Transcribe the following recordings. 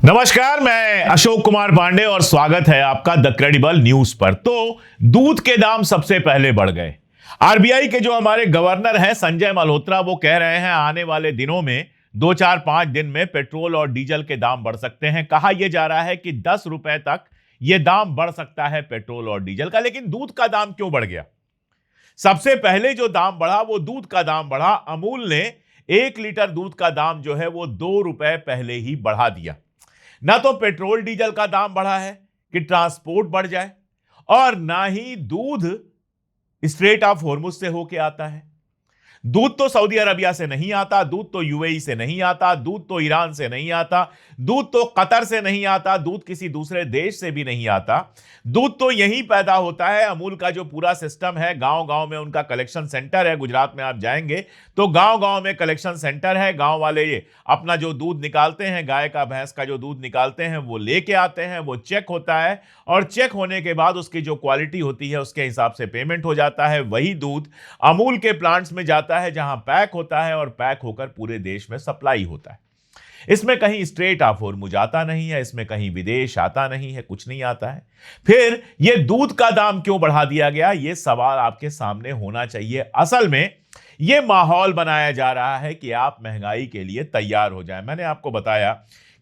नमस्कार, मैं अशोक कुमार पांडे और स्वागत है आपका द क्रेडिबल न्यूज पर। तो दूध के दाम सबसे पहले बढ़ गए। आरबीआई के जो हमारे गवर्नर हैं संजय मल्होत्रा, वो कह रहे हैं आने वाले दिनों में 2-4-5 दिन में पेट्रोल और डीजल के दाम बढ़ सकते हैं। कहा यह जा रहा है कि 10 रुपए तक यह दाम बढ़ सकता है पेट्रोल और डीजल का। लेकिन दूध का दाम क्यों बढ़ गया? सबसे पहले जो दाम बढ़ा वो दूध का दाम बढ़ा। अमूल ने 1 लीटर दूध का दाम जो है वो 2 रुपए पहले ही बढ़ा दिया। ना तो पेट्रोल डीजल का दाम बढ़ा है कि ट्रांसपोर्ट बढ़ जाए, और ना ही दूध स्ट्रेट ऑफ होर्मुज से होके आता है। दूध तो सऊदी अरबिया से नहीं आता, दूध तो यूएई से नहीं आता, दूध तो ईरान से नहीं आता, दूध तो कतर से नहीं आता, दूध किसी दूसरे देश से भी नहीं आता। दूध तो यहीं पैदा होता है। अमूल का जो पूरा सिस्टम है, गांव-गांव में उनका कलेक्शन सेंटर है। गुजरात में आप जाएंगे तो गांव-गांव में कलेक्शन सेंटर है। गांव वाले ये अपना जो दूध निकालते हैं, गाय का भैंस का जो दूध निकालते हैं, वो लेके आते हैं, वो चेक होता है और चेक होने के बाद उसकी जो क्वालिटी होती है उसके हिसाब से पेमेंट हो जाता है। वही दूध अमूल के प्लांट्स में जाता है जहां पैक होता है और पैक होकर पूरे देश में सप्लाई होता है। इसमें कहीं स्ट्रेट ऑफ होर्मुज आता नहीं है, इसमें कहीं विदेश आता नहीं है, कुछ नहीं आता है। फिर यह दूध का दाम क्यों बढ़ा दिया गया, यह सवाल आपके सामने होना चाहिए। असल में यह माहौल बनाया जा रहा है कि आप महंगाई के लिए तैयार हो जाएं। मैंने आपको बताया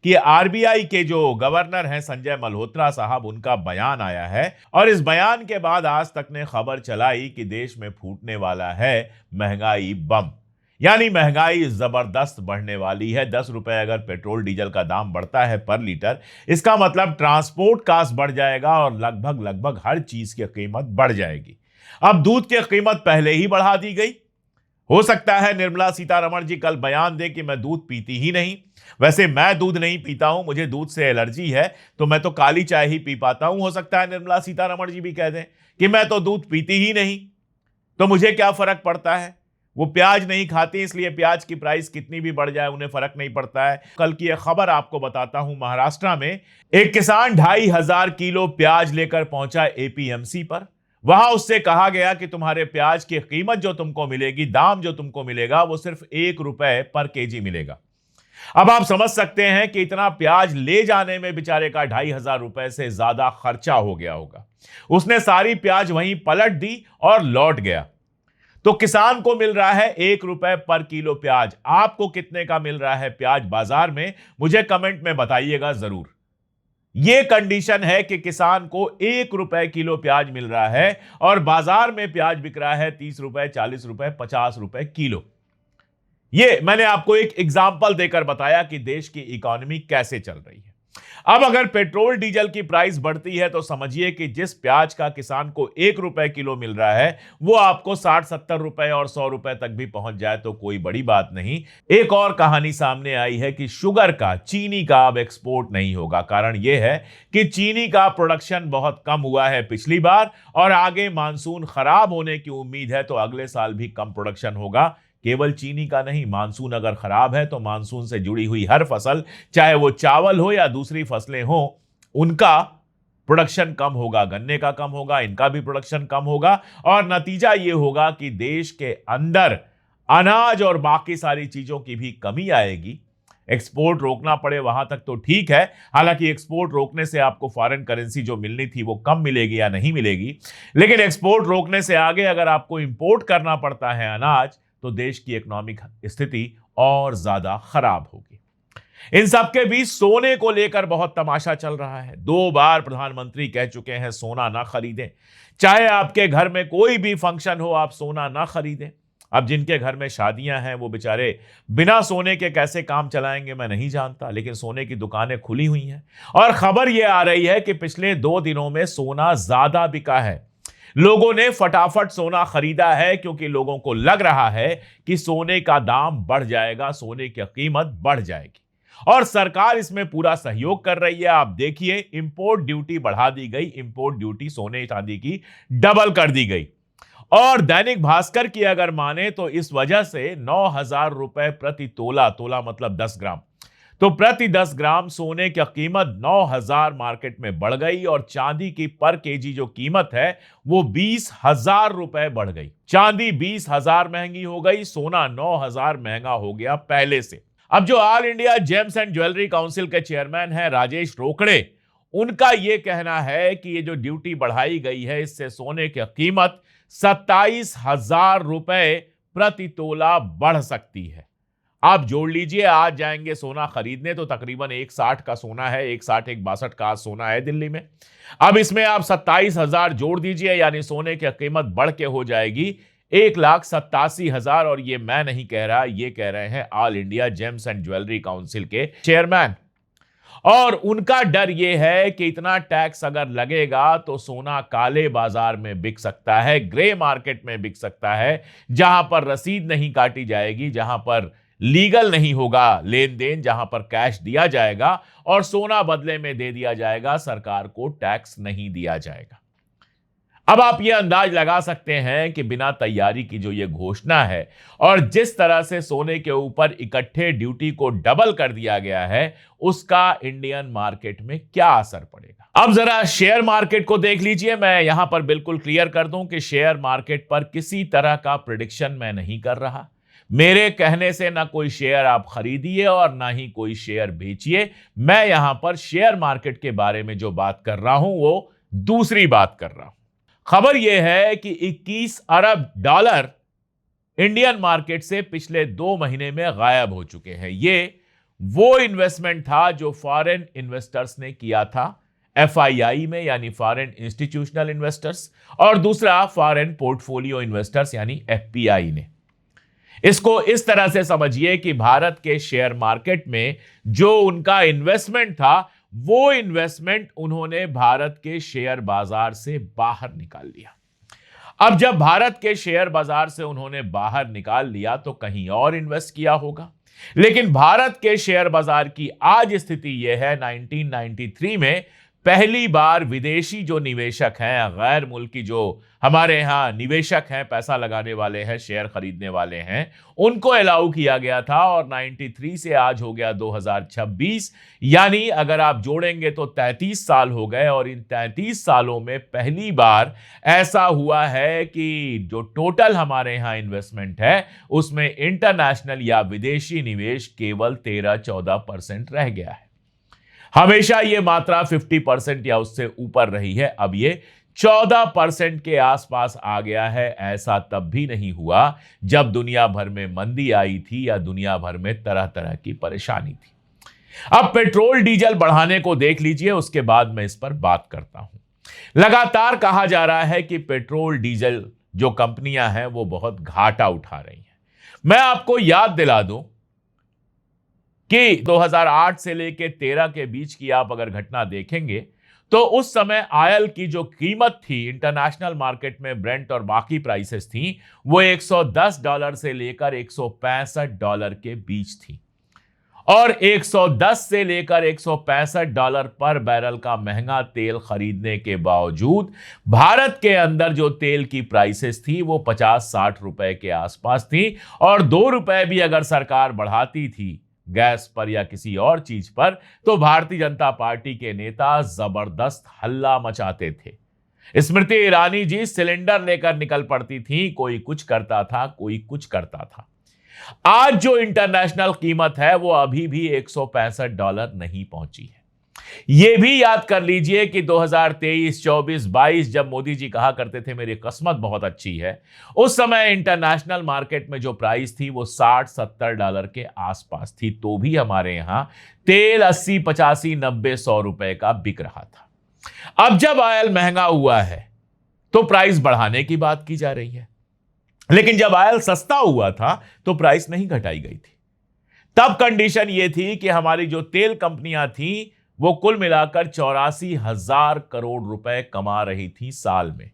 कि आरबीआई के जो गवर्नर हैं संजय मल्होत्रा साहब, उनका बयान आया है और इस बयान के बाद आज तक ने खबर चलाई कि देश में फूटने वाला है महंगाई बम। यानी महंगाई जबरदस्त बढ़ने वाली है। 10 रुपए अगर पेट्रोल डीजल का दाम बढ़ता है पर लीटर, इसका मतलब ट्रांसपोर्ट कास्ट बढ़ जाएगा और लगभग हर चीज की कीमत बढ़ जाएगी। अब दूध की कीमत पहले ही बढ़ा दी गई। हो सकता है निर्मला सीतारमण जी कल बयान दे कि मैं दूध पीती ही नहीं। वैसे मैं दूध नहीं पीता हूं, मुझे दूध से एलर्जी है, तो मैं तो काली चाय ही पी पाता हूं। हो सकता है निर्मला सीतारमण जी भी कह दें कि मैं तो दूध पीती ही नहीं, तो मुझे क्या फर्क पड़ता है। वो प्याज नहीं खाती, इसलिए प्याज की प्राइस कितनी भी बढ़ जाए उन्हें फर्क नहीं पड़ता है। कल की एक खबर आपको बताता हूं। महाराष्ट्र में एक किसान 2,500 किलो प्याज लेकर पहुंचा एपीएमसी पर। वहां उससे कहा गया कि तुम्हारे प्याज की कीमत जो तुमको मिलेगी, दाम जो तुमको मिलेगा, वो सिर्फ 1 रुपए पर केजी मिलेगा। अब आप समझ सकते हैं कि इतना प्याज ले जाने में बेचारे का 2,500 रुपए से ज्यादा खर्चा हो गया होगा। उसने सारी प्याज वहीं पलट दी और लौट गया। तो किसान को मिल रहा है 1 रुपए पर किलो प्याज। आपको कितने का मिल रहा है प्याज बाजार में, मुझे कमेंट में बताइएगा जरूर। यह कंडीशन है कि किसान को 1 रुपए किलो प्याज मिल रहा है और बाजार में प्याज बिक रहा है 30 रुपए, 40 रुपए, 50 रुपए किलो। यह मैंने आपको एक एग्जाम्पल देकर बताया कि देश की इकोनॉमी कैसे चल रही है। अब अगर पेट्रोल डीजल की प्राइस बढ़ती है तो समझिए कि जिस प्याज का किसान को 1 रुपए किलो मिल रहा है वो आपको 60-70 रुपए और 100 रुपए तक भी पहुंच जाए तो कोई बड़ी बात नहीं। एक और कहानी सामने आई है कि शुगर का, चीनी का अब एक्सपोर्ट नहीं होगा। कारण यह है कि चीनी का प्रोडक्शन बहुत कम हुआ है पिछली बार, और आगे मानसून खराब होने की उम्मीद है तो अगले साल भी कम प्रोडक्शन होगा। केवल चीनी का नहीं, मानसून अगर खराब है तो मानसून से जुड़ी हुई हर फसल, चाहे वो चावल हो या दूसरी फसलें हो, उनका प्रोडक्शन कम होगा। गन्ने का कम होगा, इनका भी प्रोडक्शन कम होगा, और नतीजा ये होगा कि देश के अंदर अनाज और बाकी सारी चीजों की भी कमी आएगी। एक्सपोर्ट रोकना पड़े वहां तक तो ठीक है। हालांकि एक्सपोर्ट रोकने से आपको फॉरेन करेंसी जो मिलनी थी वो कम मिलेगी या नहीं मिलेगी, लेकिन एक्सपोर्ट रोकने से आगे अगर आपको इंपोर्ट करना पड़ता है अनाज, तो देश की इकोनॉमिक स्थिति और ज्यादा खराब होगी। इन सब के बीच सोने को लेकर बहुत तमाशा चल रहा है। 2 बार प्रधानमंत्री कह चुके हैं सोना ना खरीदें। चाहे आपके घर में कोई भी फंक्शन हो, आप सोना ना खरीदें। अब जिनके घर में शादियां हैं वो बेचारे बिना सोने के कैसे काम चलाएंगे मैं नहीं जानता, लेकिन सोने की दुकानें खुली हुई हैं। और खबर यह आ रही है कि पिछले 2 दिनों में सोना ज्यादा बिका है। लोगों ने फटाफट सोना खरीदा है क्योंकि लोगों को लग रहा है कि सोने का दाम बढ़ जाएगा, सोने की कीमत बढ़ जाएगी, और सरकार इसमें पूरा सहयोग कर रही है। आप देखिए, इंपोर्ट ड्यूटी बढ़ा दी गई। इंपोर्ट ड्यूटी सोने चांदी की डबल कर दी गई। और दैनिक भास्कर की अगर माने तो इस वजह से 9,000 रुपए प्रति तोला, तोला मतलब 10 ग्राम, तो प्रति 10 ग्राम सोने की कीमत 9,000 मार्केट में बढ़ गई, और चांदी की पर केजी जो कीमत है वो 20,000 रुपए बढ़ गई। चांदी 20,000 महंगी हो गई, सोना 9,000 महंगा हो गया पहले से। अब जो all India James and jewellery council के चेयरमैन हैं राजेश रोकड़े, उनका यह कहना है कि ये जो ड्यूटी बढ़ाई गई है इससे सोने की कीमत 27,000 रुपए प्रति तोला बढ़ सकती है। आप जोड़ लीजिए, आज जाएंगे सोना खरीदने तो तकरीबन 1,60 का सोना है, 1,60 1,62 का आज सोना है दिल्ली में। अब इसमें आप 27,000 जोड़ दीजिए, यानी सोने की कीमत बढ़ के हो जाएगी 1,87,000। और ये मैं नहीं कह रहा, ये कह रहे हैं all India James and jewellery council के चेयरमैन। और उनका डर यह है कि इतना टैक्स अगर लगेगा तो सोना काले बाजार में बिक सकता है, ग्रे मार्केट में बिक सकता है, जहां पर रसीद नहीं काटी जाएगी, जहां पर लीगल नहीं होगा लेन देन, जहां पर कैश दिया जाएगा और सोना बदले में दे दिया जाएगा, सरकार को टैक्स नहीं दिया जाएगा। अब आप यह अंदाज लगा सकते हैं कि बिना तैयारी की जो यह घोषणा है और जिस तरह से सोने के ऊपर इकट्ठे ड्यूटी को डबल कर दिया गया है, उसका इंडियन मार्केट में क्या असर पड़ेगा। अब जरा शेयर मार्केट को देख लीजिए। मैं यहां पर बिल्कुल क्लियर कर दूं कि शेयर मार्केट पर किसी तरह का प्रेडिक्शन मैं नहीं कर रहा। मेरे कहने से ना कोई शेयर आप खरीदिए और ना ही कोई शेयर बेचिए। मैं यहां पर शेयर मार्केट के बारे में जो बात कर रहा हूं वो दूसरी बात कर रहा हूं। खबर यह है कि 21 अरब डॉलर इंडियन मार्केट से पिछले 2 महीने में गायब हो चुके हैं। ये वो इन्वेस्टमेंट था जो फॉरेन इन्वेस्टर्स ने किया था FII में, यानी फॉरेन इंस्टीट्यूशनल इन्वेस्टर्स, और दूसरा फॉरेन पोर्टफोलियो इन्वेस्टर्स यानी FPI ने। इसको इस तरह से समझिए कि भारत के शेयर मार्केट में जो उनका इन्वेस्टमेंट था वो इन्वेस्टमेंट उन्होंने भारत के शेयर बाजार से बाहर निकाल लिया। अब जब भारत के शेयर बाजार से उन्होंने बाहर निकाल लिया तो कहीं और इन्वेस्ट किया होगा, लेकिन भारत के शेयर बाजार की आज स्थिति यह है, 1993 में पहली बार विदेशी जो निवेशक हैं, गैर मुल्की जो हमारे यहां निवेशक हैं, पैसा लगाने वाले हैं, शेयर खरीदने वाले हैं, उनको अलाउ किया गया था। और 93 से आज हो गया 2026, यानी अगर आप जोड़ेंगे तो 33 साल हो गए। और इन 33 सालों में पहली बार ऐसा हुआ है कि जो टोटल हमारे यहां इन्वेस्टमेंट है उसमें इंटरनेशनल या विदेशी निवेश केवल 13-14% रह गया है। हमेशा यह मात्रा 50% या उससे ऊपर रही है, अब यह 14% के आसपास आ गया है। ऐसा तब भी नहीं हुआ जब दुनिया भर में मंदी आई थी या दुनिया भर में तरह तरह की परेशानी थी। अब पेट्रोल डीजल बढ़ाने को देख लीजिए, उसके बाद मैं इस पर बात करता हूं। लगातार कहा जा रहा है कि पेट्रोल डीजल जो कंपनियां हैं वो बहुत घाटा उठा रही हैं। मैं आपको याद दिला दूं कि 2008 से लेकर 13 के बीच की आप अगर घटना देखेंगे तो उस समय ऑयल की जो कीमत थी इंटरनेशनल मार्केट में, ब्रेंट और बाकी प्राइसेस थी, वो $110 से लेकर $165 के बीच थी। और 110 से लेकर $165 पर बैरल का महंगा तेल खरीदने के बावजूद भारत के अंदर जो तेल की प्राइसेस थी वो 50-60 रुपए के आसपास थी। और 2 रुपए भी अगर सरकार बढ़ाती थी गैस पर या किसी और चीज पर तो भारतीय जनता पार्टी के नेता जबरदस्त हल्ला मचाते थे। स्मृति ईरानी जी सिलेंडर लेकर निकल पड़ती थी, कोई कुछ करता था, कोई कुछ करता था। आज जो इंटरनेशनल कीमत है वो अभी भी $165 नहीं पहुंची है। यह भी याद कर लीजिए कि 2023, 24, 22 जब मोदी जी कहा करते थे मेरी किस्मत बहुत अच्छी है, उस समय इंटरनेशनल मार्केट में जो प्राइस थी वो $60-70 के आसपास थी, तो भी हमारे यहां तेल 80, 85, 90, 100 रुपए का बिक रहा था। अब जब ऑयल महंगा हुआ है तो प्राइस बढ़ाने की बात की जा रही है, लेकिन जब ऑयल सस्ता हुआ था तो प्राइस नहीं घटाई गई थी। तब कंडीशन यह थी कि हमारी जो तेल कंपनियां थी वो कुल मिलाकर 84,000 करोड़ रुपए कमा रही थी साल में।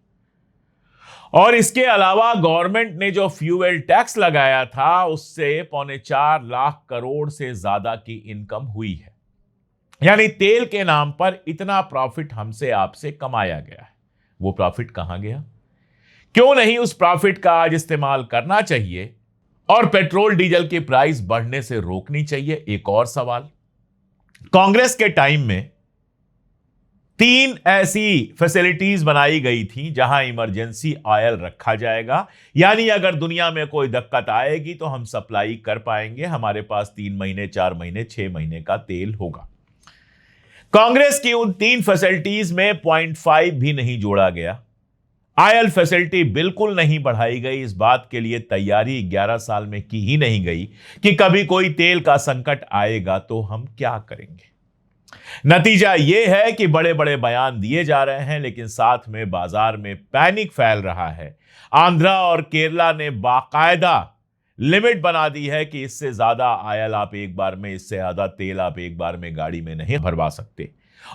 और इसके अलावा गवर्नमेंट ने जो फ्यूल टैक्स लगाया था उससे 3.25 लाख करोड़ से ज्यादा की इनकम हुई है। यानी तेल के नाम पर इतना प्रॉफिट हमसे आपसे कमाया गया है। वो प्रॉफिट कहां गया? क्यों नहीं उस प्रॉफिट का आज इस्तेमाल करना चाहिए और पेट्रोल डीजल की प्राइस बढ़ने से रोकनी चाहिए? एक और सवाल, कांग्रेस के टाइम में 3 ऐसी फैसिलिटीज बनाई गई थी जहां इमरजेंसी ऑयल रखा जाएगा, यानी अगर दुनिया में कोई दिक्कत आएगी तो हम सप्लाई कर पाएंगे, हमारे पास 3 महीने, 4 महीने, 6 महीने का तेल होगा। कांग्रेस की उन 3 फैसिलिटीज में 0.5 भी नहीं जोड़ा गया। ऑयल फैसिलिटी बिल्कुल नहीं बढ़ाई गई। इस बात के लिए तैयारी 11 साल में की ही नहीं गई कि कभी कोई तेल का संकट आएगा तो हम क्या करेंगे। नतीजा यह है कि बड़े बड़े बयान दिए जा रहे हैं, लेकिन साथ में बाजार में पैनिक फैल रहा है। आंध्रा और केरला ने बाकायदा लिमिट बना दी है कि इससे ज्यादा ऑयल आप एक बार में, इससे ज्यादा तेल आप एक बार में गाड़ी में नहीं भरवा सकते।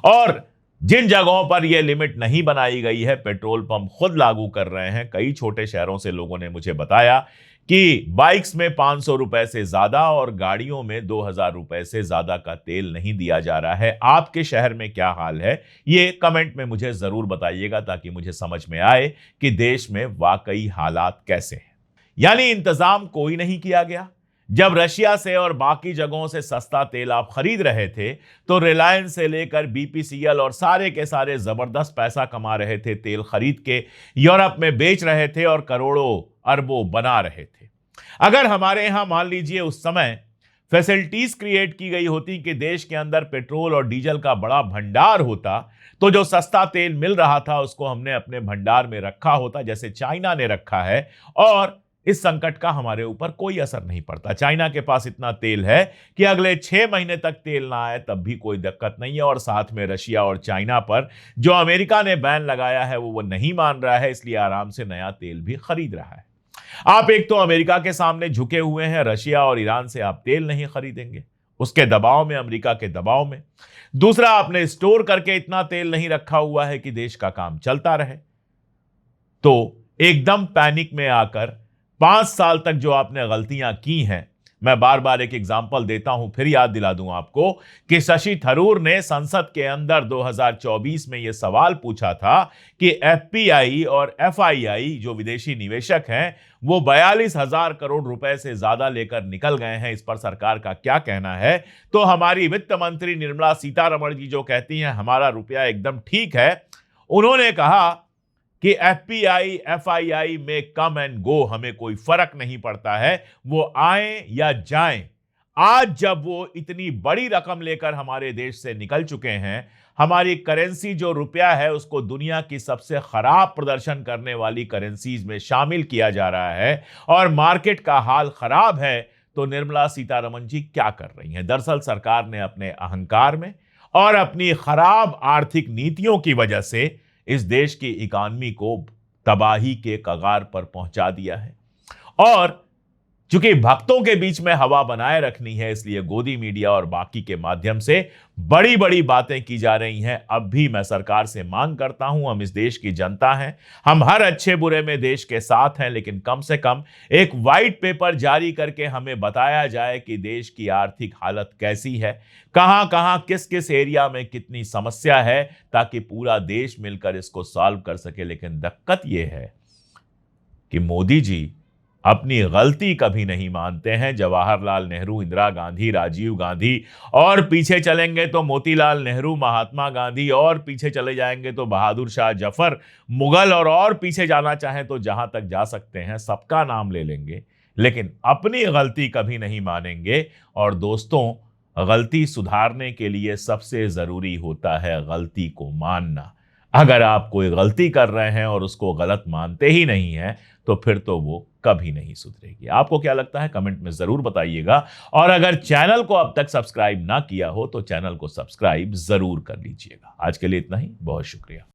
और जिन जगहों पर यह लिमिट नहीं बनाई गई है, पेट्रोल पंप खुद लागू कर रहे हैं। कई छोटे शहरों से लोगों ने मुझे बताया कि बाइक्स में 500 रुपए से ज्यादा और गाड़ियों में 2000 रुपए से ज्यादा का तेल नहीं दिया जा रहा है। आपके शहर में क्या हाल है, ये कमेंट में मुझे जरूर बताइएगा, ताकि मुझे समझ में आए कि देश में वाकई हालात कैसे हैं। यानी इंतजाम कोई नहीं किया गया। जब रशिया से और बाकी जगहों से सस्ता तेल आप खरीद रहे थे, तो रिलायंस से लेकर बीपीसीएल और सारे के सारे जबरदस्त पैसा कमा रहे थे, तेल खरीद के यूरोप में बेच रहे थे और करोड़ों अरबों बना रहे थे। अगर हमारे यहां मान लीजिए उस समय फैसिलिटीज क्रिएट की गई होती कि देश के अंदर पेट्रोल और डीजल का बड़ा भंडार होता, तो जो सस्ता तेल मिल रहा था उसको हमने अपने भंडार में रखा होता, जैसे चाइना ने रखा है, और इस संकट का हमारे ऊपर कोई असर नहीं पड़ता। चाइना के पास इतना तेल है कि अगले 6 महीने तक तेल ना आए तब भी कोई दिक्कत नहीं है। और साथ में रशिया और चाइना पर जो अमेरिका ने बैन लगाया है वो नहीं मान रहा है, इसलिए आराम से नया तेल भी खरीद रहा है। आप एक तो अमेरिका के सामने झुके हुए हैं, रशिया और ईरान से आप तेल नहीं खरीदेंगे, उसके दबाव में, अमेरिका के दबाव में। दूसरा, आपने स्टोर करके इतना तेल नहीं रखा हुआ है कि देश का काम चलता रहे। तो एकदम पैनिक में आकर 5 साल तक जो आपने गलतियां की हैं, मैं बार बार एक एग्जाम्पल देता हूं, फिर याद दिला दूं आपको कि शशि थरूर ने संसद के अंदर 2024 में यह सवाल पूछा था कि एफपीआई और एफआईआई जो विदेशी निवेशक हैं वो 42,000 करोड़ रुपए से ज्यादा लेकर निकल गए हैं, इस पर सरकार का क्या कहना है। तो हमारी वित्त मंत्री निर्मला सीतारमण जी जो कहती हैं हमारा रुपया एकदम ठीक है, उन्होंने कहा कि एफपीआई एफआईआई में कम एंड गो, हमें कोई फर्क नहीं पड़ता है, वो आए या जाएं। आज जब वो इतनी बड़ी रकम लेकर हमारे देश से निकल चुके हैं, हमारी करेंसी जो रुपया है उसको दुनिया की सबसे खराब प्रदर्शन करने वाली करेंसीज में शामिल किया जा रहा है और मार्केट का हाल खराब है, तो निर्मला सीतारमण जी क्या कर रही हैं? दरअसल सरकार ने अपने अहंकार में और अपनी खराब आर्थिक नीतियों की वजह से इस देश की इकॉनमी को तबाही के कगार पर पहुंचा दिया है। और चूंकि भक्तों के बीच में हवा बनाए रखनी है, इसलिए गोदी मीडिया और बाकी के माध्यम से बड़ी बड़ी बातें की जा रही हैं। अब भी मैं सरकार से मांग करता हूं, हम इस देश की जनता हैं, हम हर अच्छे बुरे में देश के साथ हैं, लेकिन कम से कम एक व्हाइट पेपर जारी करके हमें बताया जाए कि देश की आर्थिक हालत कैसी है, कहां कहां किस किस एरिया में कितनी समस्या है, ताकि पूरा देश मिलकर इसको सॉल्व कर सके। लेकिन दिक्कत यह है कि मोदी जी अपनी गलती कभी नहीं मानते हैं। जवाहरलाल नेहरू, इंदिरा गांधी, राजीव गांधी, और पीछे चलेंगे तो मोतीलाल नेहरू, महात्मा गांधी, और पीछे चले जाएंगे तो बहादुर शाह जफर, मुगल, और पीछे जाना चाहें तो जहां तक जा सकते हैं सबका नाम ले लेंगे, लेकिन अपनी गलती कभी नहीं मानेंगे। और दोस्तों, गलती सुधारने के लिए सबसे जरूरी होता है गलती को मानना। अगर आप कोई गलती कर रहे हैं और उसको गलत मानते ही नहीं हैं, तो फिर तो वो कभी नहीं सुधरेगी। आपको क्या लगता है कमेंट में जरूर बताइएगा। और अगर चैनल को अब तक सब्सक्राइब ना किया हो तो चैनल को सब्सक्राइब जरूर कर लीजिएगा। आज के लिए इतना ही, बहुत शुक्रिया।